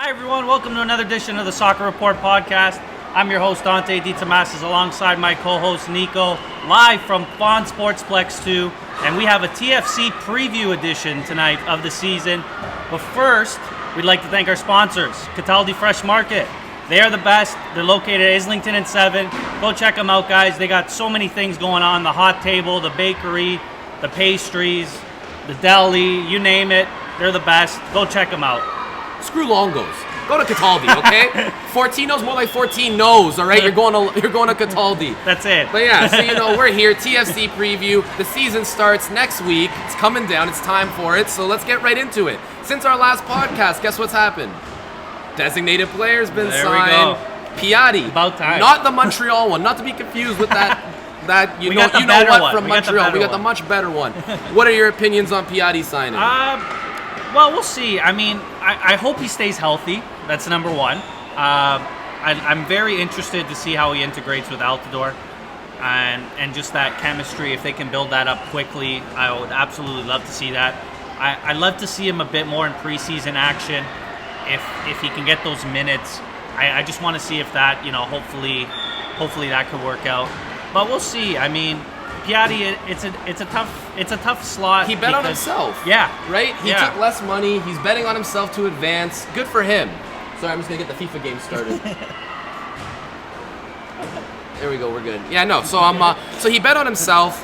Hi everyone, welcome to another edition of the Soccer Report podcast. I'm your host Dante DiTomasis alongside my co-host Niko, live from Fawn Sportsplex 2, and we have a TFC preview edition tonight of the season. But first, we'd like to thank our sponsors, Cataldi Fresh Market. They are the best. They're located at Islington and 7. Go check them out, guys. They got so many things going on, the hot table, the bakery, the pastries, the deli, you name it. They're the best. Go check them out. Screw Longos. Go to Cataldi, okay? 14's more like 14 no's, all right? You're going to Cataldi. That's it. But yeah, so we're here, TFC preview. The season starts next week. It's coming down. It's time for it. So let's get right into it. Since our last podcast, guess what's happened? Designated player's been signed. Piatti. About time. Not the Montreal one. Not to be confused with that. You know what from Montreal. We got the much better one. What are your opinions on Piatti signing? Well, we'll see. I mean, I hope he stays healthy. That's number one. I'm very interested to see how he integrates with Altidore and just that chemistry. If they can build that up quickly, I would absolutely love to see that. I'd love to see him a bit more in preseason action. If he can get those minutes, I just want to see if that, hopefully that could work out. But we'll see. I mean, Piatti, it's a tough slot. He bet on himself. Yeah. Right? He took less money. He's betting on himself to advance. Good for him. Sorry, I'm just going to get the FIFA game started. There we go. We're good. Yeah, no. So he bet on himself.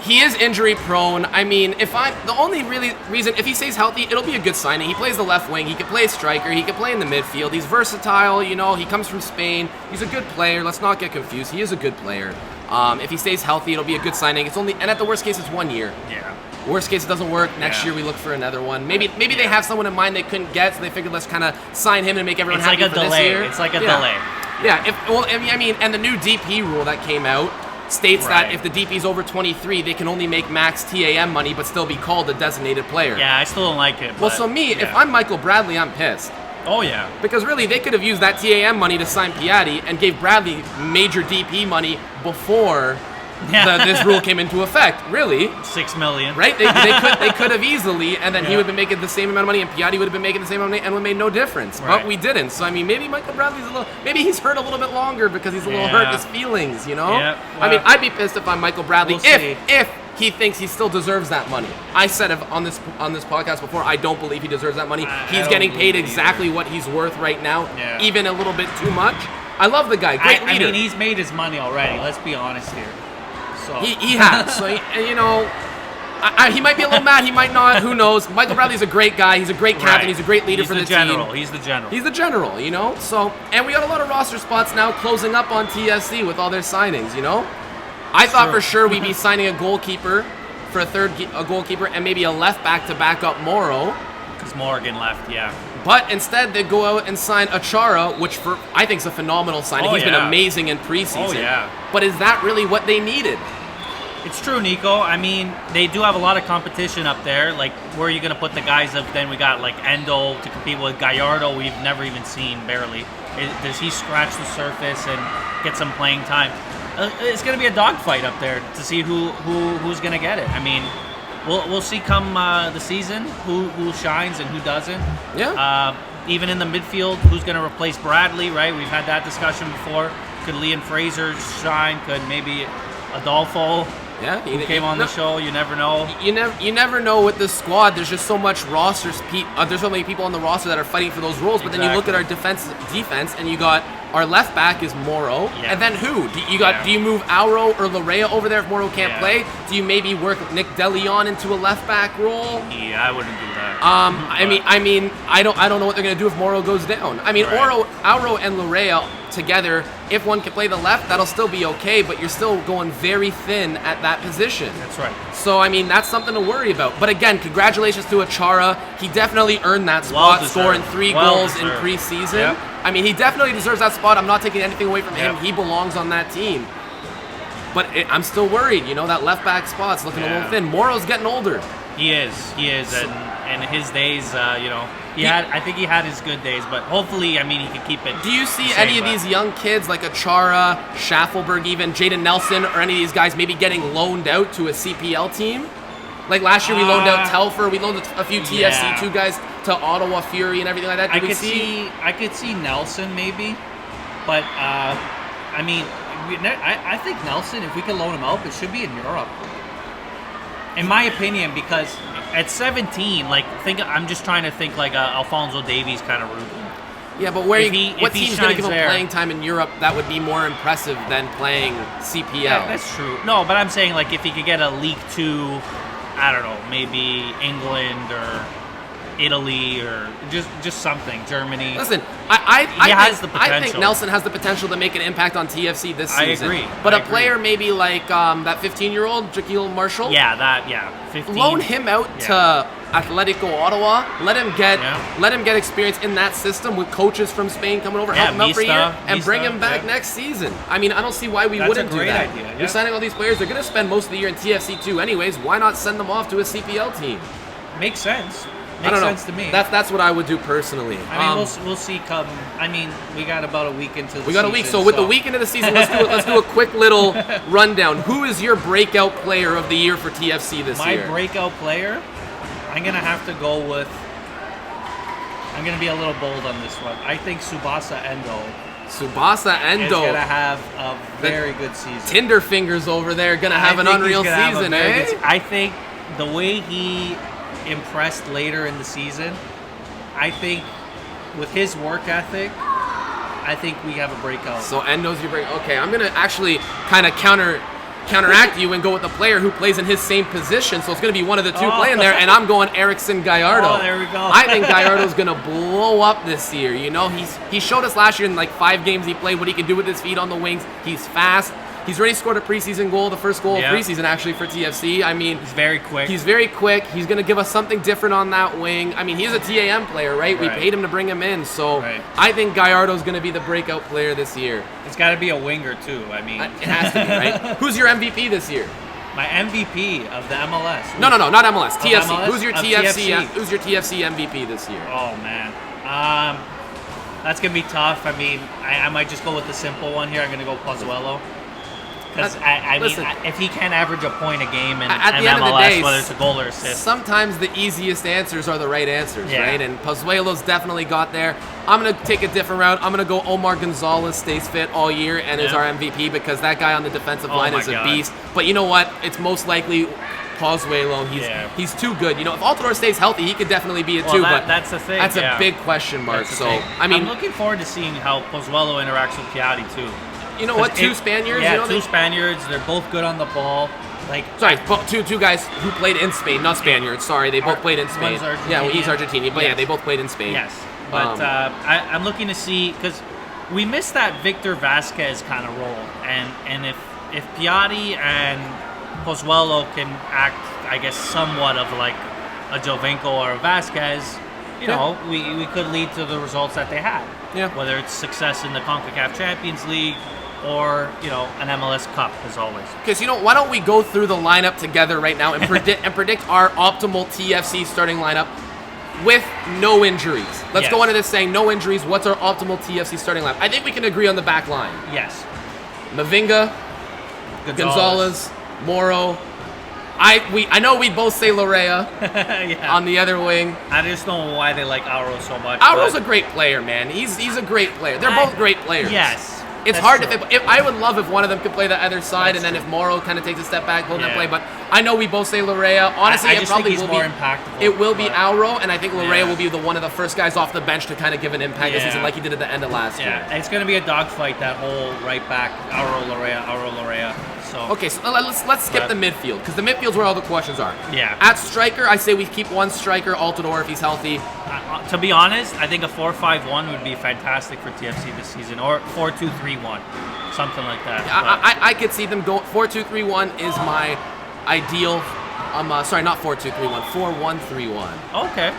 He is injury prone. I mean, the only reason, if he stays healthy, it'll be a good signing. He plays the left wing. He can play striker. He can play in the midfield. He's versatile. He comes from Spain. He's a good player. Let's not get confused. He is a good player. If he stays healthy, it'll be a good signing. And at the worst case, it's 1 year. Yeah. Worst case, it doesn't work. Next year, we look for another one. Maybe they have someone in mind they couldn't get, so they figured let's kind of sign him and make everyone happy for this year. It's like a delay. Yeah. And the new DP rule that came out states that if the DP's over 23, they can only make max TAM money, but still be called a designated player. Yeah, I still don't like it. If I'm Michael Bradley, I'm pissed. Oh, yeah. Because really, they could have used that TAM money to sign Piatti and gave Bradley major DP money before this rule came into effect. Really. $6 million. Right? They could have easily, and then he would have been making the same amount of money, and Piatti would have been making the same amount of money, and it would have made no difference. Right. But we didn't. So, I mean, maybe Michael Bradley's maybe he's hurt a little bit longer because he's a little hurt his feelings, Yeah, well, I mean, I'd be pissed if I'm Michael Bradley if he thinks he still deserves that money. I said on this podcast before, I don't believe he deserves that money. He's getting paid exactly what he's worth right now, even a little bit too much. I love the guy, great leader. I mean, he's made his money already. Let's be honest here. So. He has. So, he might be a little mad. He might not. Who knows? Michael Bradley's a great guy. He's a great captain. He's a great leader for the team. He's the general. He's the general, So, and we got a lot of roster spots now closing up on TSC with all their signings, I thought for sure we'd be signing a goalkeeper for a goalkeeper and maybe a left back to back up Morrow. Because Morgan left, yeah. But instead, they go out and sign Achara, which I think is a phenomenal signing. He's been amazing in preseason. Oh, yeah. But is that really what they needed? It's true, Niko. I mean, they do have a lot of competition up there. Like, where are you going to put the guys then we got, like, Endo to compete with Gallardo, we've never even seen, barely. Does he scratch the surface and get some playing time? It's going to be a dogfight up there to see who's going to get it. I mean, we'll see come the season who shines and who doesn't. Yeah. Even in the midfield, who's going to replace Bradley, right? We've had that discussion before. Could Leon Fraser shine? Could maybe Adolfo? Yeah, who came on the show? You never know. You never know with this squad. There's just so much rosters. There's so many people on the roster that are fighting for those roles. But then you look at our defense, and you got our left back is Morrow, and then who? Do you move Auro or Larea over there if Morrow can't play? Do you maybe work Nick DeLeon into a left back role? Yeah, I wouldn't do that. I don't know what they're gonna do if Morrow goes down. I mean, Auro and Larea together, if one can play the left, that'll still be okay, but you're still going very thin at that position. That's right. So, I mean, that's something to worry about. But again, congratulations to Achara. He definitely earned that spot, scoring 3 goals in preseason. Yep. I mean, he definitely deserves that spot. I'm not taking anything away from him. He belongs on that team. But I'm still worried, that left back spot's looking a little thin. Morrow's getting older. He is, and his days, I think he had his good days, but hopefully, I mean, he can keep it. Do you see any of these young kids like Achara, Schaffelberg, even Jaden Nelson, or any of these guys maybe getting loaned out to a CPL team? Like last year, we loaned out Telfer, we loaned a few TFC2 guys to Ottawa Fury and everything like that? I could see Nelson maybe, but I mean, I think Nelson, if we could loan him out, it should be in Europe. In my opinion, because at 17, I'm just trying to think like a Alphonso Davies kind of route. Yeah, but what team's going to give him playing time in Europe that would be more impressive than playing CPL? Yeah, that's true. No, but I'm saying like if he could get a League 2, I don't know, maybe England or Italy or just something, Germany. Listen, I think Nelson has the potential to make an impact on TFC this season. I agree. But a player maybe like that 15-year-old, Jaquil Marshall. Yeah, 15. Loan him out to Atletico Ottawa. Let him get experience in that system with coaches from Spain coming over, help him out for a year, and bring him back next season. I mean, I don't see why we wouldn't do that. That's a great idea. Yeah. You're signing all these players. They're going to spend most of the year in TFC 2 anyways. Why not send them off to a CPL team? Makes sense. Makes sense to me. That's what I would do personally. I mean, we'll see. We got about a week into the season. We got a week. So with the week into the season, let's do a quick little rundown. Who is your breakout player of the year for TFC this year? My breakout player? I'm going to have to go with... I'm going to be a little bold on this one. I think Tsubasa Endo. Tsubasa Endo. Is going to have a very good season. Tinder fingers over there. Going to have an unreal season, eh? I think the way he impressed later in the season, I think with his work ethic, I think we have a breakout. So Endo's your breakout. Okay, I'm going to actually kind of counteract you and go with the player who plays in his same position. So it's going to be one of the two playing there, and I'm going Erickson Gallardo. Oh, there we go. I think Gallardo's going to blow up this year. You know, he showed us last year in like 5 games he played what he can do with his feet on the wings. He's fast. He's already scored a preseason goal, the first goal of preseason actually for TFC. I mean, he's very quick. He's going to give us something different on that wing. I mean, he's a TAM player, right? We paid him to bring him in. So I think Gallardo's going to be the breakout player this year. It's got to be a winger too. I mean, it has to be, right? Who's your MVP this year? My MVP of the MLS. No, not MLS. TFC. MLS? Who's your TFC? Who's your TFC MVP this year? Oh man, that's gonna be tough. I mean, I might just go with the simple one here. I'm gonna go Pozuelo. Because I mean, if he can't average a point a game in at the MLS, end of the day, whether it's a goal or assist, sometimes the easiest answers are the right answers, right? And Pozuelo's definitely got there. I'm gonna take a different route. I'm gonna go Omar Gonzalez stays fit all year and is our MVP because that guy on the defensive line is a beast. But you know what? It's most likely Pozuelo. He's too good. You know, if Altidore stays healthy, he could definitely be it too. But that's the thing. That's a big question mark. So I mean, I'm looking forward to seeing how Pozuelo interacts with Piatti too. You know what? Two Spaniards. Yeah, you know, two Spaniards. They're both good on the ball. Two guys who played in Spain, not Spaniards. Sorry, they both played in Spain. He's Argentinian, but they both played in Spain. Yes, but I'm looking to see because we missed that Victor Vasquez kind of role, and if Piatti and Pozuelo can act, I guess, somewhat of like a Jovinko or a Vasquez, you know, we could lead to the results that they had. Yeah. Whether it's success in the CONCACAF Champions League or, you know, an MLS Cup, as always. Okay, so, you know, why don't we go through the lineup together right now and predict our optimal TFC starting lineup with no injuries. Let's go into this saying no injuries. What's our optimal TFC starting lineup? I think we can agree on the back line. Yes. Mavinga, Gonzalez, Moro. I know we both say Larea on the other wing. I just don't know why they like Auro so much. Auro's a great player, man. He's a great player. They're both great players. Yes. It's hard if I would love if one of them could play the other side, and then if Moro kind of takes a step back, hold that play. But I know we both say Larea. Honestly, I just think he's more impactful. It will be Auro, and I think Larea will be one of the first guys off the bench to kind of give an impact this season, like he did at the end of last year. Yeah, it's going to be a dogfight, that whole right back, Auro Larea. So okay, so let's skip the midfield because the midfield's where all the questions are. Yeah. At striker, I say we keep one striker, Altidore, if he's healthy. To be honest, I think a 4-5-1 would be fantastic for TFC this season, or 4-2-3-1, something like that. I could see them go 4-2-3-1 is my ideal. Sorry, not 4-2-3-1, 4-1-3-1. Okay.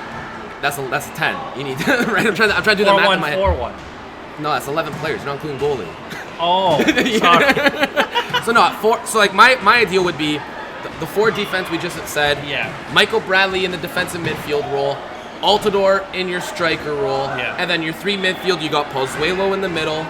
That's a 10. You need right. I'm trying to do the math in my head. 4-1-4-1. No, that's 11 players. You're not including goalie. Oh, sorry. So no, my ideal would be the 4 defense we just said. Yeah. Michael Bradley in the defensive midfield role. Altidore in your striker role, and then your 3 midfield, you got Pozuelo in the middle,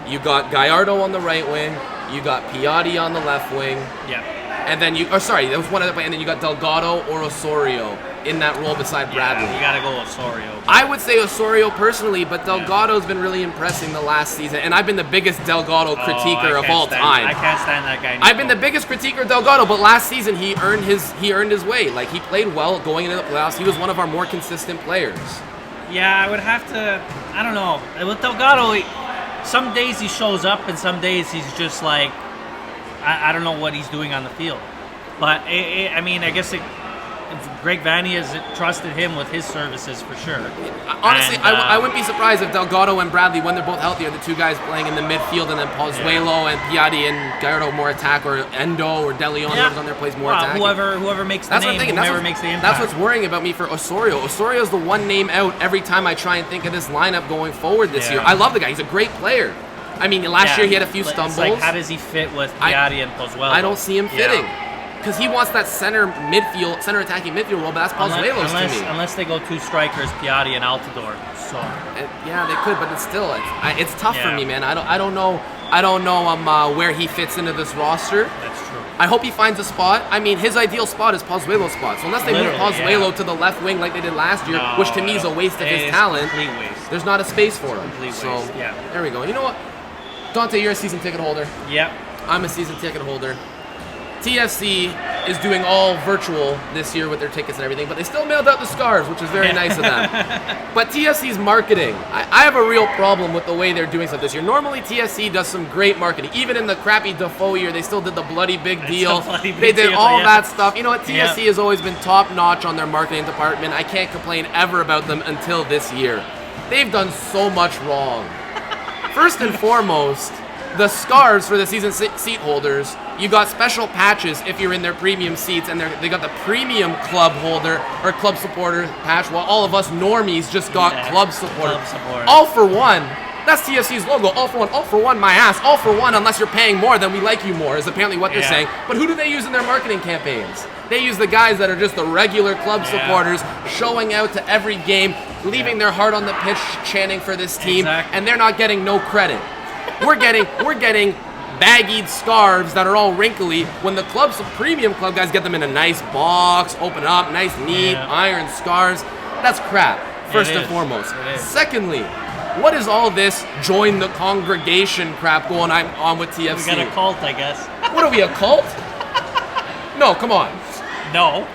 you got Gallardo on the right wing, you got Piatti on the left wing, and then that was one other play, and then you got Delgado or Osorio in that role beside Bradley. You gotta go Osorio. I would say Osorio personally, but Delgado's been really impressing the last season, and I've been the biggest Delgado critiquer of all time. I can't stand that guy. Niko. I've been the biggest critiquer of Delgado, but last season he earned his way. Like, he played well going into the playoffs. He was one of our more consistent players. Yeah, I would have to. I don't know. With Delgado, some days he shows up, and some days he's just like, I don't know what he's doing on the field. But I mean, I guess Greg Vanney has trusted him with his services for sure. Honestly, And, I wouldn't be surprised if Delgado and Bradley, when they're both healthy, are the two guys playing in the midfield, and then Pozuelo and Piatti and Gallardo more attack, or Endo or De Leon, whoever's on there, plays more attack. Whoever makes the name, whoever makes the impact. That's what's worrying about me for Osorio. Osorio's the one name out every time I try and think of this lineup going forward this year. I love the guy. He's a great player. I mean, last year he had a few stumbles. It's like, how does he fit with Piatti and Pozuelo? I don't see him fitting. Because he wants that center attacking midfield role, but that's Pozuelo's to me. Unless they go two strikers, Piatti and Altidore. So yeah, they could, but it's still it's tough for me, man. I don't know where he fits into this roster. That's true. I hope he finds a spot. I mean, his ideal spot is Pozuelo's spot. So unless they move Pozuelo to the left wing like they did last year, which to me is a waste of his talent, there's not a space for him. There we go. You know what? Dante, you're a season ticket holder. Yep. I'm a season ticket holder. TFC is doing all virtual this year with their tickets and everything, but they still mailed out the scarves, which is very nice of them. But TFC's marketing, I have a real problem with the way they're doing stuff this year. Normally, TFC does some great marketing. Even in the crappy Defoe year, they still did the bloody big deal. They did all that stuff. You know what? TFC has always been top-notch on their marketing department. I can't complain ever about them until this year. They've done so much wrong. First and foremost, the scarves for the season seat holders, you got special patches if you're in their premium seats, and they got the premium club holder or club supporter patch, while all of us normies just got club supporter. All for one. That's TFC's logo. All for one, my ass. All for one, unless you're paying more, then we like you more, is apparently what they're saying. But who do they use in their marketing campaigns? They use the guys that are just the regular club supporters, showing out to every game, leaving their heart on the pitch, chanting for this team, and they're not getting no credit. We're getting baggied scarves that are all wrinkly, when the premium club guys get them in a nice box, open up, nice, neat, iron scarves. That's crap, first and foremost. Secondly, what is all this join the congregation crap going on with TFC? We got a cult, I guess. What are we, a cult? No, come on. No.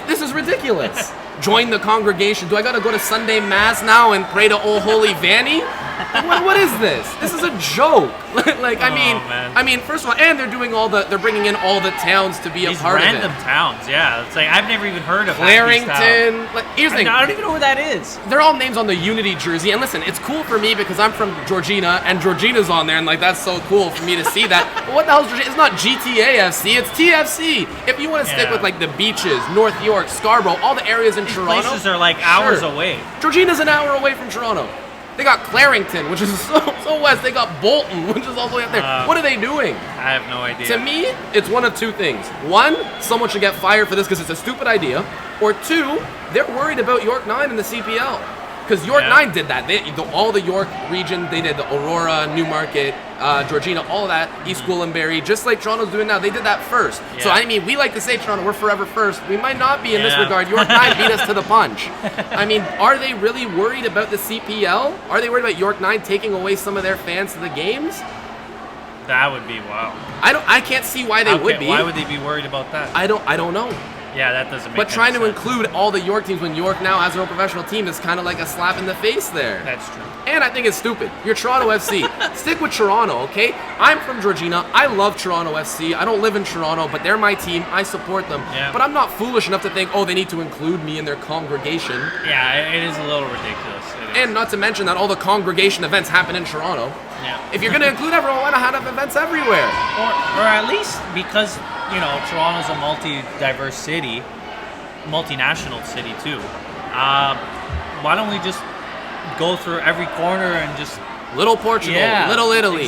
This is ridiculous. Join the congregation. Do I gotta go to Sunday Mass now and pray to Old Holy Vanny? What is this? This is a joke. I mean, first of all, and they're bringing in all the towns to be a part of it. These random towns, yeah. It's like, I've never even heard of Clarington. Here's the thing. I don't even know where that is. They're all names on the Unity jersey. And listen, it's cool for me because I'm from Georgina, and Georgina's on there, and that's so cool for me to see that. But what the hell is Georgina? It's not GTA FC, it's TFC. If you want to stick with the beaches, North York, Scarborough, all the areas in Toronto. These places are hours away. Georgina's an hour away from Toronto. They got Clarington, which is so west. They got Bolton, which is all the way up there. What are they doing? I have no idea. To me, it's one of two things. One, someone should get fired for this because it's a stupid idea. Or two, they're worried about York 9 in the CPL. Because York 9 did that. All the York region, they did the Aurora, Newmarket, Georgina, all of that, East Gwillimbury, just like Toronto's doing now. They did that first. Yeah. So, I mean, we like to say Toronto, we're forever first. We might not be in this regard. York 9 beat us to the punch. I mean, are they really worried about the CPL? Are they worried about York 9 taking away some of their fans to the games? That would be wow. I can't see why they would be. Why would they be worried about that? I don't know. Yeah, that doesn't make sense. But trying to include all the York teams when York now has their own professional team is kind of like a slap in the face there. That's true. And I think it's stupid. You're Toronto FC. Stick with Toronto, okay? I'm from Georgina. I love Toronto FC. I don't live in Toronto, but they're my team. I support them. Yeah. But I'm not foolish enough to think, they need to include me in their congregation. Yeah, it is a little ridiculous. And not to mention that all the congregation events happen in Toronto. Yeah. If you're going to include everyone, why not have events everywhere? Or at least because, Toronto's a multi-diverse city, multinational city too. Why don't we just go through every corner and just Little Portugal, Little Italy,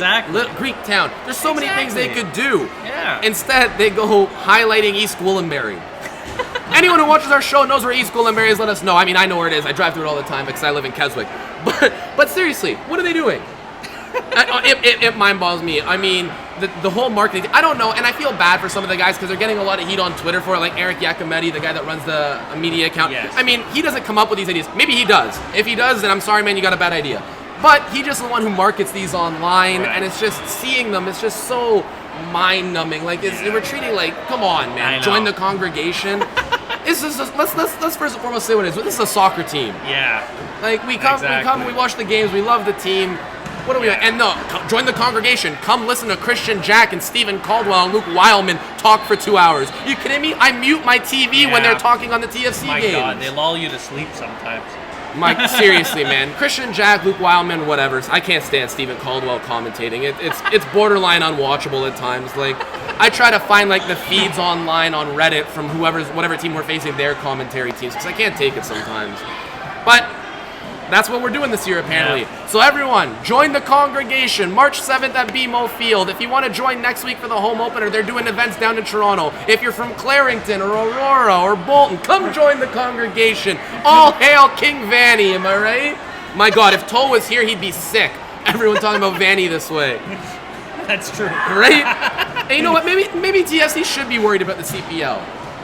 Greek town. There's so many things they could do. Yeah. Instead, they go highlighting East Gwillimbury. Anyone who watches our show knows where East Gwillimbury is. Let us know. I mean, I know where it is. I drive through it all the time because I live in Keswick. But seriously, what are they doing? It mind boggles me. I mean, the whole marketing, I don't know, and I feel bad for some of the guys because they're getting a lot of heat on Twitter for it, like Eric Iacometti, the guy that runs the media account. Yes. I mean, he doesn't come up with these ideas. Maybe he does. If he does, then I'm sorry, man, you got a bad idea. But he just the one who markets these online, and it's just seeing them, it's just so mind-numbing. Like, we're treating like, come on, man, join the congregation. Let's first and foremost say what it is. This is a soccer team. Yeah. Like, we come, we watch the games, we love the team. What are we doing? And no, join the congregation. Come listen to Christian Jack and Stephen Caldwell and Luke Weilman talk for 2 hours. You kidding me? I mute my TV when they're talking on the TFC games. My God, they lull you to sleep sometimes. Mike, seriously, man. Christian Jack, Luke Weilman, whatever. I can't stand Stephen Caldwell commentating. It's borderline unwatchable at times. Like, I try to find like the feeds online on Reddit from whatever team we're facing their commentary teams because I can't take it sometimes. But that's what we're doing this year, apparently. Yeah. So everyone, join the congregation. March 7th at BMO Field. If you want to join next week for the home opener, they're doing events down in Toronto. If you're from Clarington or Aurora or Bolton, come join the congregation. All hail King Vanny, am I right? My God, if Toe was here, he'd be sick. Everyone talking about Vanny this way. That's true. Right? And you know what? Maybe TFC should be worried about the CPL.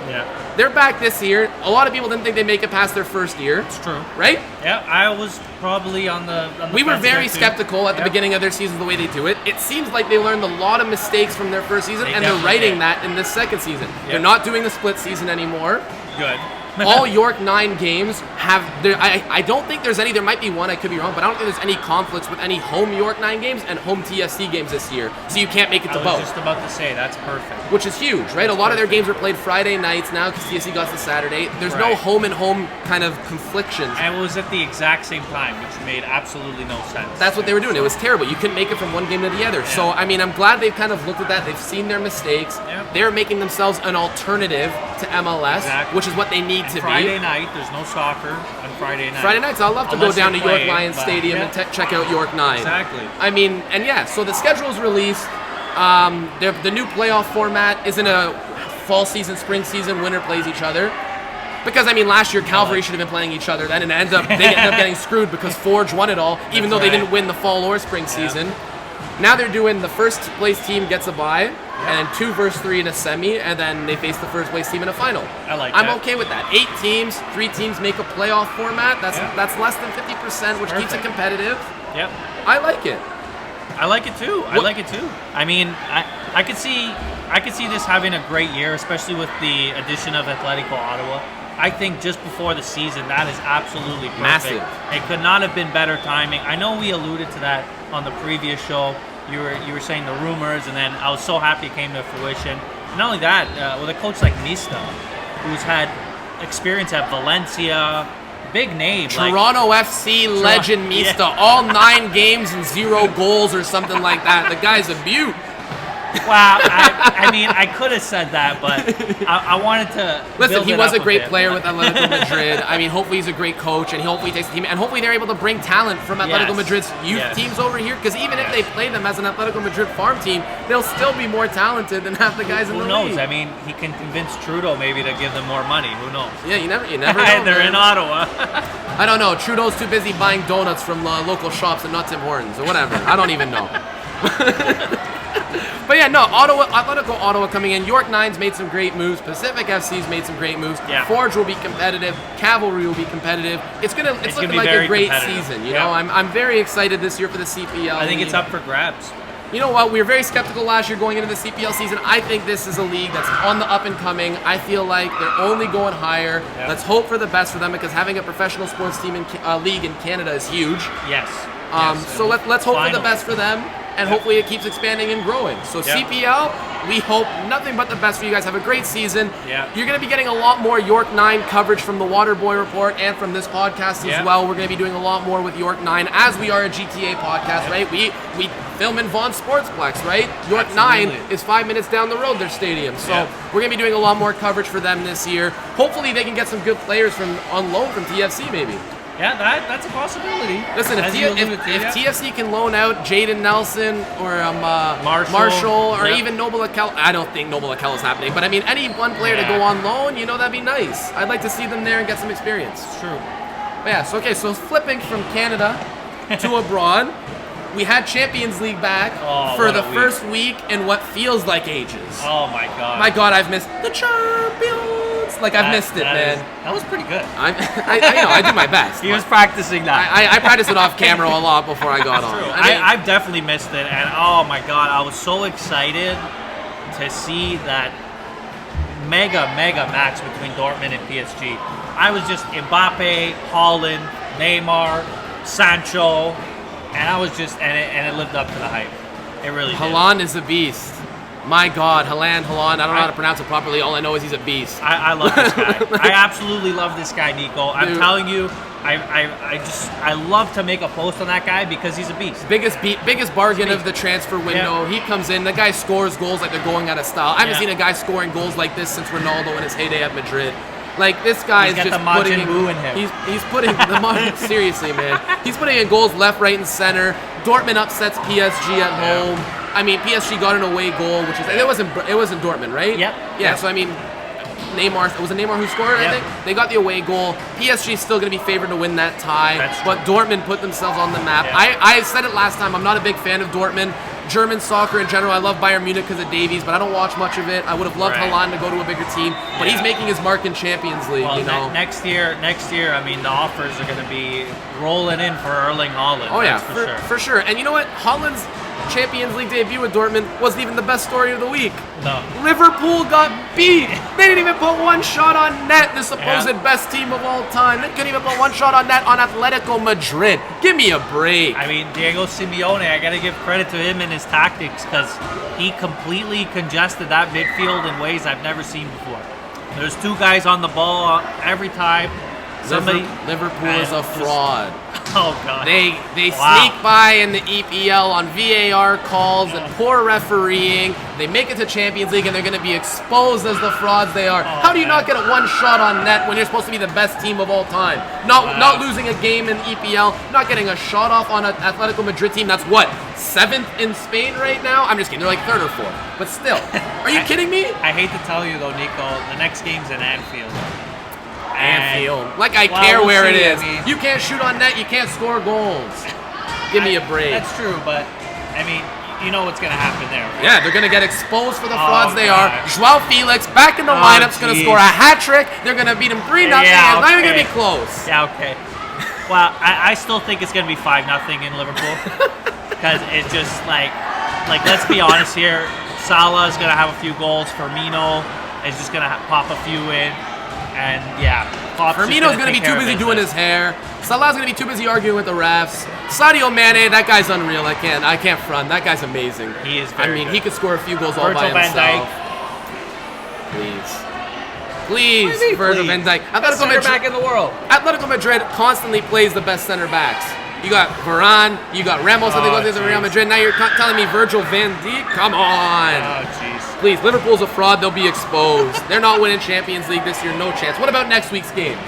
Yeah. They're back this year. A lot of people didn't think they'd make it past their first year. It's true. Right? Yeah, I was probably on the we were very skeptical at the beginning of their season the way they do it. It seems like they learned a lot of mistakes from their first season, and they're writing that in this second season. Yep. They're not doing the split season anymore. Good. All York 9 games have... I don't think there's any... There might be one, I could be wrong, but I don't think there's any conflicts with any home York 9 games and home TFC games this year. So you can't make it to both. I was just about to say, that's perfect. Which is huge, right? A lot of their games are played Friday nights now because TFC got to Saturday. There's no home and home kind of conflictions. And it was at the exact same time, which made absolutely no sense. That's what they were doing. It was terrible. You couldn't make it from one game to the other. Yeah. So, I mean, I'm glad they've kind of looked at that. They've seen their mistakes. Yeah. They're making themselves an alternative to MLS, which is what they need to Friday night, there's no soccer on Friday night. Friday nights, I'll love to go down to York Lions Stadium and check out York 9. Exactly. I mean, and yeah, so the schedule's released. The new playoff format isn't a fall season, spring season, winter plays each other. Because, I mean, last year, Calvary should have been playing each other then, and they ended up getting screwed because Forge won it all, even though they didn't win the fall or spring season. Now they're doing the first place team gets a bye, and then 2 versus 3 in a semi, and then they face the first place team in a final. I'm okay with that. 8 teams, 3 teams make a playoff format. That's less than 50%, which keeps it competitive. Yep. I like it. I like it too. I mean, I could see this having a great year, especially with the addition of Atletico Ottawa. I think just before the season, that is absolutely perfect. Massive. It could not have been better timing. I know we alluded to that on the previous show. You were saying the rumors, and then I was so happy it came to fruition. And not only that, with a coach like Mista, who's had experience at Valencia, big name. Toronto FC legend Mista, all 9 games and 0 goals or something like that. The guy's a beaut. Wow, I mean, I could have said that, but I wanted to. Listen, he was a great player with Atletico Madrid. I mean, hopefully he's a great coach, and hopefully he takes the team, and hopefully they're able to bring talent from Atletico Madrid's youth teams over here. Because even if they play them as an Atletico Madrid farm team, they'll still be more talented than half the guys in the league. Who knows? I mean, he can convince Trudeau maybe to give them more money. Who knows? Yeah, you never know. They're in Ottawa. I don't know. Trudeau's too busy buying donuts from local shops and not Tim Hortons or whatever. I don't even know. But yeah, no, Atletico Ottawa coming in. York 9's made some great moves. Pacific FC's made some great moves. Yeah. Forge will be competitive. Cavalry will be competitive. It's looking like a great season. You know, I'm very excited this year for the CPL. I think it's up for grabs. You know what? We were very skeptical last year going into the CPL season. I think this is a league that's on the up and coming. I feel like they're only going higher. Yep. Let's hope for the best for them because having a professional sports team in league in Canada is huge. Yes. So let's hope for the best for them. And hopefully it keeps expanding and growing. So CPL, we hope nothing but the best for you guys. Have a great season. Yeah. You're going to be getting a lot more York 9 coverage from the Waterboy Report and from this podcast as well. We're going to be doing a lot more with York 9 as we are a GTA podcast, right? We film in Vaughan Sportsplex, right? York 9 is 5 minutes down the road, their stadium. So we're going to be doing a lot more coverage for them this year. Hopefully they can get some good players on loan from TFC maybe. Yeah, that's a possibility. Listen, if TFC can loan out Jaden Nelson or Marshall or even Noble Akel, I don't think Noble Akel is happening, but I mean any one player to go on loan, that'd be nice. I'd like to see them there and get some experience. It's true. But yeah, so flipping from Canada to abroad, We had Champions League back for the first week in what feels like ages. Oh my god. My god, I've missed the Champions. Like, I've missed it, man. That was pretty good. I know, I do my best. He was practicing that. I practiced it off camera a lot before I got on. I've definitely missed it, and oh my god, I was so excited to see that mega match between Dortmund and PSG. I was just Mbappe, Haaland, Neymar, Sancho, and I was just and it lived up to the hype. It really did. Haaland is a beast. My God, Haaland. I don't know how to pronounce it properly. All I know is he's a beast. I love this guy. I absolutely love this guy, Niko. I'm telling you, I love to make a post on that guy because he's a beast. Biggest bargain of the transfer window. He comes in. The guy scores goals like they're going out of style. I haven't seen a guy scoring goals like this since Ronaldo in his heyday at Madrid. Like, this guy is just putting in him. He's putting the Majin, seriously, man. He's putting in goals left, right, and center. Dortmund upsets PSG at home. I mean, PSG got an away goal, which is it wasn't Dortmund, right? Yep. Yeah. So I mean, Neymar, was it Neymar who scored? I think they got the away goal. PSG is still going to be favored to win that tie, but Dortmund put themselves on the map. Yeah. I said it last time. I'm not a big fan of Dortmund. German soccer in general. I love Bayern Munich because of Davies, but I don't watch much of it. I would have loved Haaland to go to a bigger team, but he's making his mark in Champions League. Well, you know, next year, I mean, the offers are going to be rolling in for Erling Haaland. Oh yeah, for sure. And you know what? Haaland's Champions League debut with Dortmund wasn't even the best story of the week. No. Liverpool got beat. They didn't even put one shot on net, the supposed best team of all time. They couldn't even put one shot on net on Atletico Madrid. Give me a break. I mean, Diego Simeone, I got to give credit to him and his tactics because he completely congested that midfield in ways I've never seen before. There's two guys on the ball every time. Liverpool is a fraud. Oh god. They sneak by in the EPL on VAR calls and poor refereeing. They make it to Champions League and they're going to be exposed as the frauds they are. How do you not get a one shot on net when you're supposed to be the best team of all time? Not losing a game in EPL, not getting a shot off on an Atletico Madrid team that's what, 7th in Spain right now? I'm just kidding. They're like 3rd or 4th. But still, are you kidding me? I hate to tell you though, Niko, the next game's in Anfield. Like I care where it is. I mean, you can't shoot on net, you can't score goals. Give me a break. That's true, but I mean, you know what's going to happen there. Right? Yeah, they're going to get exposed for the frauds they are. Joao Felix back in the lineup's going to score a hat trick. They're going to beat him 3-0. It's not even going to be close. Yeah, okay. Well, I still think it's going to be 5-0 in Liverpool because it's just like let's be honest here. Salah is going to have a few goals. Firmino is just going to pop a few in. And Firmino's going to be too busy doing his hair. Salah's going to be too busy arguing with the refs. Sadio Mane, that guy's unreal. I can't front. That guy's amazing. He is very good. He could score a few goals all by himself. Please, Virgil van Dijk. Best center back in the world. Atletico Madrid constantly plays the best center backs. You got Varane, you got Ramos, and they go to Real Madrid. Now you're telling me Virgil van Dijk? Come on. Oh, jeez. Please, Liverpool's a fraud. They'll be exposed. They're not winning Champions League this year. No chance. What about next week's games?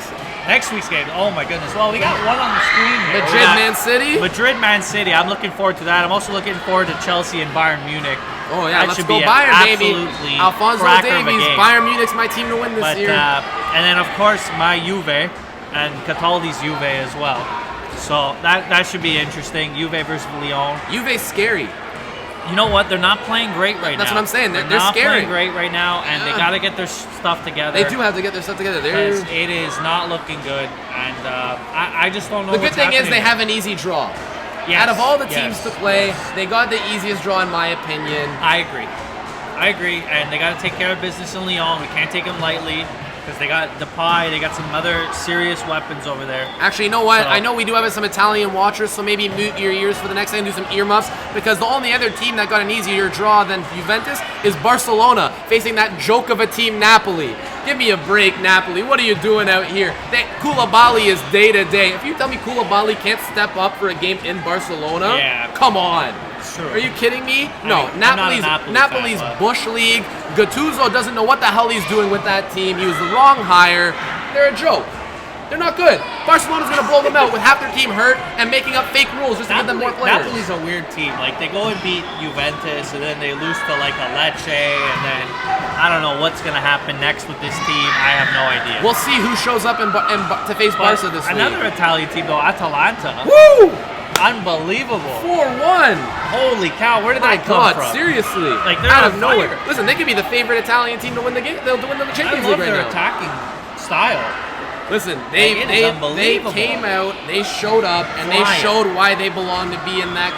Next week's game. Oh my goodness. Well, we got one on the screen here. Man City. Man City. I'm looking forward to that. I'm also looking forward to Chelsea and Bayern Munich. Oh yeah, let's go Bayern, baby. Alphonso Davies. Bayern Munich's my team to win this year. And then of course my Juve and Cataldi's Juve as well. So that should be interesting. Juve versus Lyon. Juve's scary. You know what? They're not playing great right now. That's what I'm saying. They're not scary. Playing great right now, and they got to get their stuff together. They do have to get their stuff together. It is not looking good, and I just don't know. The good thing is they have an easy draw. Yes, out of all the teams to play, they got the easiest draw in my opinion. I agree, and they got to take care of business in Lyon. We can't take them lightly. Because they got Depay, they got some other serious weapons over there. Actually, you know what? I know we do have some Italian watchers, so maybe mute your ears for the next time and do some earmuffs. Because the only other team that got an easier draw than Juventus is Barcelona, facing that joke of a team, Napoli. Give me a break, Napoli. What are you doing out here? Koulibaly is day to day. If you tell me Koulibaly can't step up for a game in Barcelona, come on. True. Are you kidding me? No, Napoli's Bush League. Gattuso doesn't know what the hell he's doing with that team. He was the wrong hire. They're a joke. They're not good. Barcelona's going to blow them out with half their team hurt and making up fake rules just to give them more players. Napoli's a weird team. Like, they go and beat Juventus, and then they lose to, like, a Lecce, and then I don't know what's going to happen next with this team. I have no idea. We'll see who shows up to face Barca this week. Another Italian team, though, Atalanta. Woo! Unbelievable. 4-1. Holy cow, where did My that come God, from? seriously. Like, they're out on of nowhere. fire. Listen, they could be the favorite Italian team to win the game. They'll win the I Champions love League right their now. attacking style. Listen, it is they unbelievable. came out, they showed up, and they Flying. showed why they belong to be in that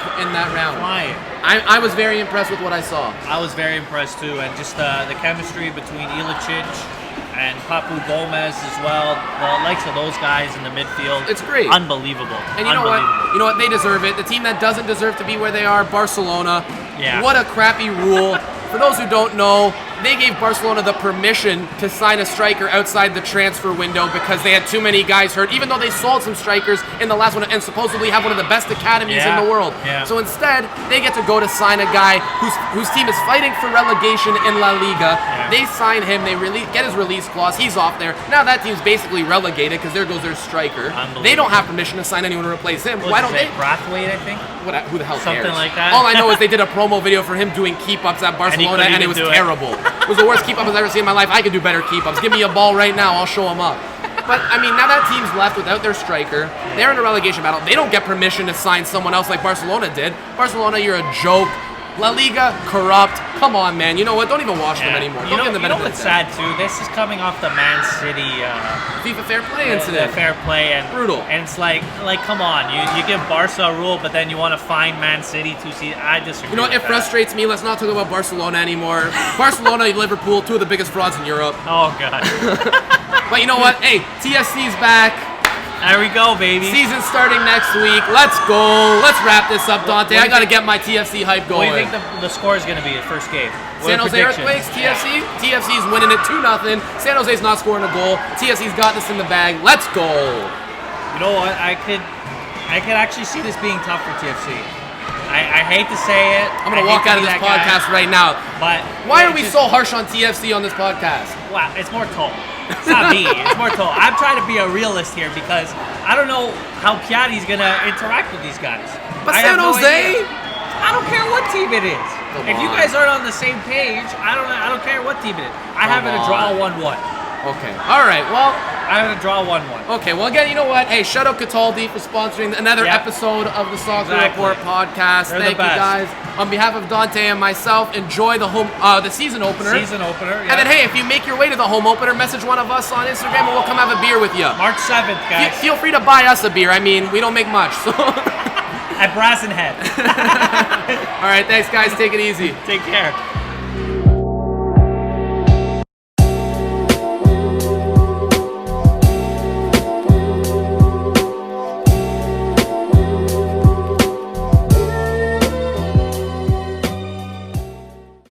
round. Flying. I was very impressed with what I saw. I was very impressed too, and just the chemistry between Ilicic and Papu Gomez as well. The likes of those guys in the midfield. It's great. Unbelievable. And you know what? You know what? They deserve it. The team that doesn't deserve to be where they are, Barcelona. Yeah. What a crappy rule. For those who don't know, they gave Barcelona the permission to sign a striker outside the transfer window because they had too many guys hurt, even though they sold some strikers in the last one and supposedly have one of the best academies in the world. Yeah. So instead, they get to go to sign a guy whose team is fighting for relegation in La Liga. Yeah. They sign him, they get his release clause, he's off there. Now that team's basically relegated because there goes their striker. They don't have permission to sign anyone to replace him. Why don't they? Brathwaite, I think. Who the hell Something cares? like that. All I know is they did a promo video for him doing keep-ups at Barcelona, and it was terrible. It was the worst keep-up I've ever seen in my life. I could do better keep-ups. Give me a ball right now, I'll show him up. But, I mean, now that team's left without their striker. They're in a relegation battle. They don't get permission to sign someone else like Barcelona did. Barcelona, you're a joke. La Liga, corrupt. Come on, man. You know what? Don't even watch them anymore. You know what's sad? sad, too? This is coming off the Man City FIFA fair play incident. The fair play. And, brutal. And it's like come on. You give Barca a rule, but then you want to fine Man City to see. I disagree. You know what? It frustrates me. Let's not talk about Barcelona anymore. Barcelona, Liverpool, two of the biggest frauds in Europe. Oh, God. But you know what? Hey, TSC's back. There we go, baby. Season starting next week. Let's go. Let's wrap this up, Dante. I got to get my TFC hype going. What do you think the score is going to be at first game? San Jose Earthquakes, TFC. TFC's winning it 2-0. San Jose's not scoring a goal. TFC's got this in the bag. Let's go. You know what? I could actually see this being tough for TFC. I hate to say it. I'm going to walk out of this podcast right now. But why are we so harsh on TFC on this podcast? Wow, it's more Toll. It's not me. It's more Toll. I'm trying to be a realist here because I don't know how Piatti's going to interact with these guys. But San Jose? I don't care what team it is. If you guys aren't on the same page, I don't care what team it is. I have it a draw 1-1. Okay. All right. Well, I have it a draw 1-1. Okay. Well, again, you know what? Hey, shout out Cataldi for sponsoring another episode of the Soccer Report podcast. They're Thank you, guys. On behalf of Dante and myself, enjoy the season opener. Season opener. Yeah. And then, hey, if you make your way to the home opener, message one of us on Instagram, and we'll come have a beer with you. March 7th, guys. Feel free to buy us a beer. I mean, we don't make much, so. At Brass and Head. All right. Thanks, guys. Take it easy. Take care.